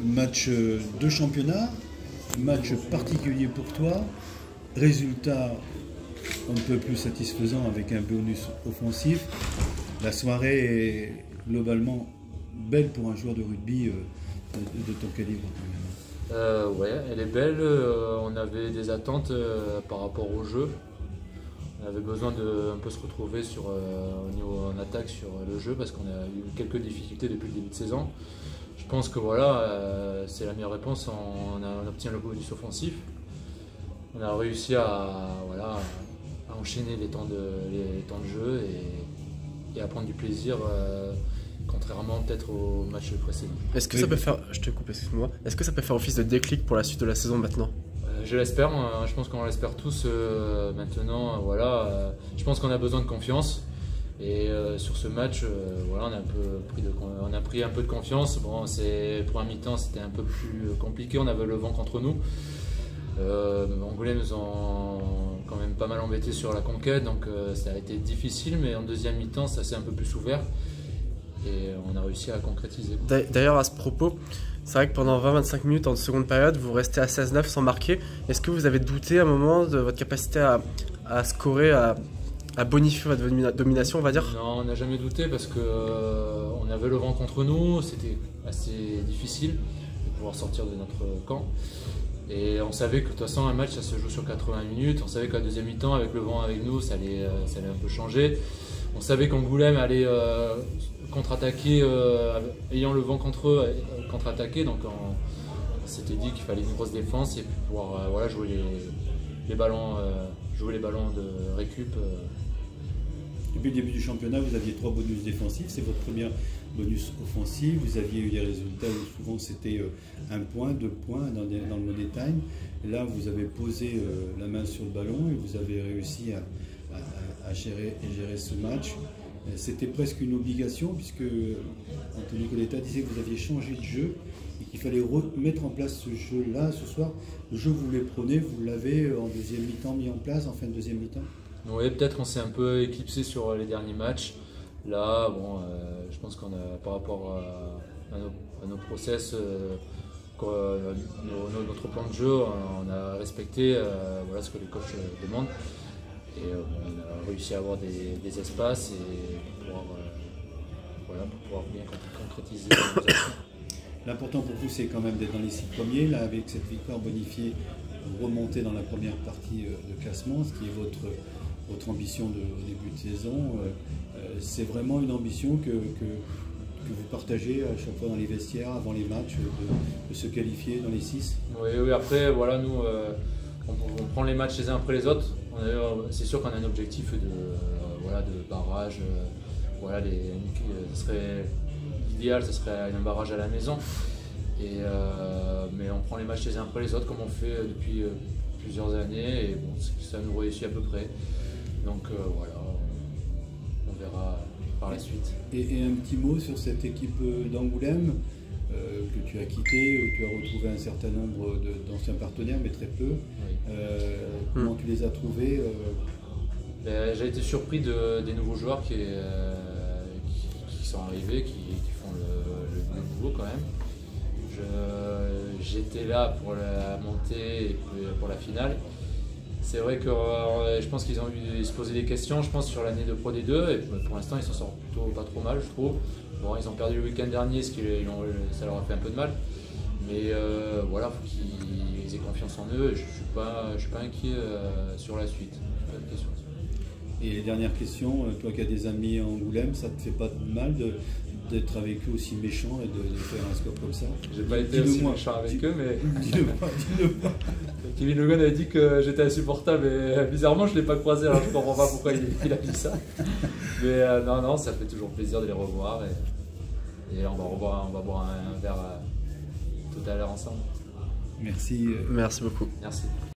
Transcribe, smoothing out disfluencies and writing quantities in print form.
match de championnat, match particulier pour toi, résultat un peu plus satisfaisant avec un bonus offensif. La soirée est globalement belle pour un joueur de rugby de ton calibre. Ouais, elle est belle. On avait des attentes par rapport au jeu. On avait besoin de un peu se retrouver au niveau en attaque sur le jeu parce qu'on a eu quelques difficultés depuis le début de saison. Je pense que voilà, c'est la meilleure réponse. On obtient le bonus offensif. On a réussi à enchaîner les temps de jeu et à prendre du plaisir. Contrairement peut-être au match précédent. Est-ce que ça peut faire, je te coupe, excuse-moi, est-ce que ça peut faire office de déclic pour la suite de la saison maintenant? Je l'espère, je pense qu'on l'espère tous maintenant. Voilà, je pense qu'on a besoin de confiance et sur ce match, voilà, on a pris un peu de confiance. Bon, pour un mi-temps, c'était un peu plus compliqué. On avait le vent contre nous. Angoulême nous ont quand même pas mal embêtés sur la conquête, donc ça a été difficile. Mais en deuxième mi-temps, ça s'est un peu plus ouvert. Et on a réussi à concrétiser. D'ailleurs, à ce propos, c'est vrai que pendant 20-25 minutes en seconde période, vous restez à 16-9 sans marquer. Est-ce que vous avez douté à un moment de votre capacité à scorer, à bonifier votre domination, on va dire? Non, on n'a jamais douté parce qu'on avait le vent contre nous. C'était assez difficile de pouvoir sortir de notre camp. Et on savait que de toute façon, un match, ça se joue sur 80 minutes. On savait qu'à la deuxième mi-temps, avec le vent avec nous, ça allait un peu changer. On savait qu'Angoulême allait contre-attaquer, ayant le vent contre eux, contre-attaquer. Donc on s'était dit qu'il fallait une grosse défense et pouvoir voilà, jouer les ballons de récup. Depuis le début du championnat, vous aviez 3 bonus défensifs. C'est votre premier bonus offensif. Vous aviez eu des résultats où souvent c'était 1 point, 2 points dans le money time. Et là, vous avez posé la main sur le ballon et vous avez réussi à gérer ce match. C'était presque une obligation puisque Anthony Coletta disait que vous aviez changé de jeu et qu'il fallait mettre en place ce jeu-là ce soir. Le jeu que vous voulez prôner, vous l'avez en deuxième mi-temps mis en place, en fin de deuxième mi-temps? Oui, peut-être on s'est un peu éclipsé sur les derniers matchs. Là, bon, je pense qu'on a, par rapport à nos process, notre plan de jeu, on a respecté voilà, ce que les coachs demandent. Et on a réussi à avoir des espaces et pour pouvoir bien concrétiser nos actions. L'important pour vous, c'est quand même d'être dans les 6 premiers. Là, avec cette victoire bonifiée, vous remontez dans la première partie de classement, ce qui est votre ambition au début de saison. C'est vraiment une ambition que vous partagez à chaque fois dans les vestiaires, avant les matchs, de se qualifier dans les 6. Oui, après, voilà, nous, on prend les matchs les uns après les autres. C'est sûr qu'on a un objectif de barrage. Voilà, l'idéal, ce serait un barrage à la maison. Mais on prend les matchs les uns après les autres, comme on fait depuis plusieurs années. Et bon, ça nous réussit à peu près. Donc voilà, on verra par la suite. Et un petit mot sur cette équipe d'Angoulême que tu as quittée, où tu as retrouvé un certain nombre d'anciens partenaires, mais très peu. Oui. Comment tu les as trouvés? J'ai été surpris des nouveaux joueurs qui sont arrivés, qui font le boulot quand même. J'étais là pour la montée et pour la finale. C'est vrai que je pense qu'ils ont eu se poser des questions, je pense, sur l'année de Pro D2 et pour l'instant ils s'en sortent plutôt pas trop mal, je trouve. Bon, ils ont perdu le week-end dernier, ça leur a fait un peu de mal, mais voilà, il faut qu'ils aient confiance en eux et je suis pas inquiet sur la suite. Et les dernières questions, toi qui as des amis en Angoulême, ça te fait pas de mal d'être avec eux aussi méchant et de faire un score comme ça? J'ai pas été aussi méchant avec eux, mais dis-le-moi. Kevin Logan avait dit que j'étais insupportable et bizarrement je ne l'ai pas croisé, alors je ne comprends pas pourquoi il a dit ça. Mais non, ça fait toujours plaisir de les revoir et on va boire un verre tout à l'heure ensemble. Merci. Merci beaucoup. Merci.